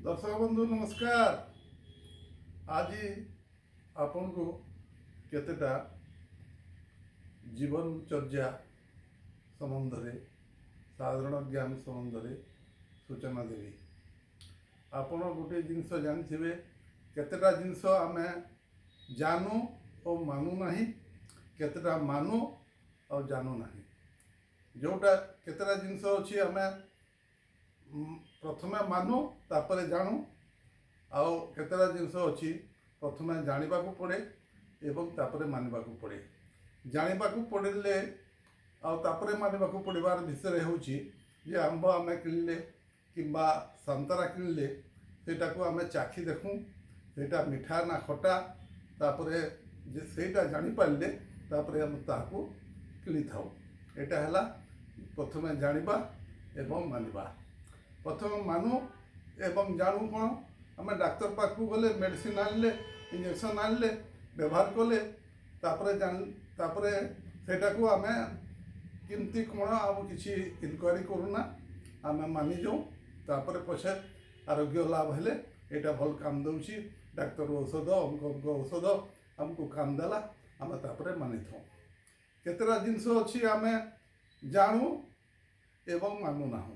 दर्शक बंधु नमस्कार। आज आपण को केतेटा जीवनचर्या संबंध में साधारण ज्ञान संबंध में सूचना देवी। आपण गोटे जिनस जानिथिबे केतेटा जिनस आमे जानू और मानू नाही, केतेटा मानू और जानू नाही। जोटा केतेटा जिनस अछि आमे प्रथमे मानू तापरे जानू, आउ केतेटा जिनस अछि प्रथमे जानिबा को पड़े एवं तापरे मानिबा को पड़े। जानिबा को पड़े आउ तापरे मानिबा को पड़िबार विषय होछि जे आंब आमे किणले किंबा संतरा किणले सेटा को आमे चाखी देखूं सेटा मिठा ना खटा, तापरे जे सेटा जानि पारले तापरे हम ताको किणी थाउ। एटा हला प्रथमे जानिबा एवं मानिबा। प्रथम मानू एवं जानू कौन आम डाक्तर पाक गले मेडिसिन आनले इंजेक्शन आनले व्यवहार कले तापरे सेटा को आम किमती कौन आम किसी इनक्वारी करूना आम मानि जाऊँ। तापरे पछे आरोग्य लाभ हेले एटा भल काम दउची डाक्तर औषध अंक औषध आमको काम देला आम तापरे मानि थाऊ। केतेटा जिनस अच्छी आम जानू एवं मानू ना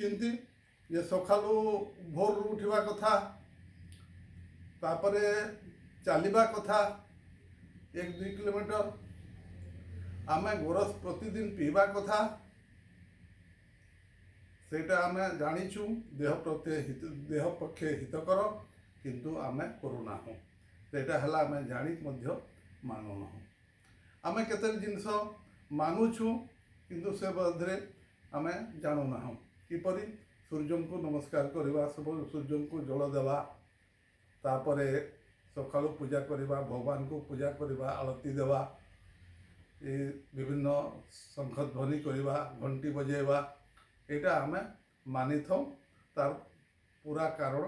किंतु ये सकालू भोर उठा कथा तापरे चलवा कथा 1-2 किलोमीटर आम गोरस प्रतिदिन पीवा कथा सेटा आम जाचु देह पक्षे हितकर किंतु आम करूना सेटा हला आम जानी मानुना। आम केते जिनस मानुछु किंतु से बदले आम जानुना किपरि सूर्य को नमस्कार करवा, सब सूर्य को जल देवा, तापरे सकालू पूजा करवा, भगवान को पूजा करवा, आरती देवा, विभिन्न शंख ध्वनि करवा, घंटी बजेवा, एटा आम मानि थाउ। तार पूरा कारण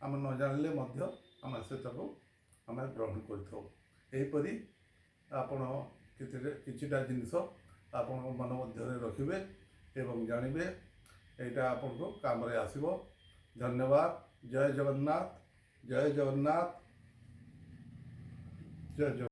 आम न जानले मध्य आम से आम ग्रहण कर एहीपरि आपण किछिटा जिनस आपण मन मध्य रखिबे एवं जानिबे एटा आपण को काम रे आसीबो। धन्यवाद। जय जगन्नाथ, जय जगन्नाथ, जय जगन्नाथ।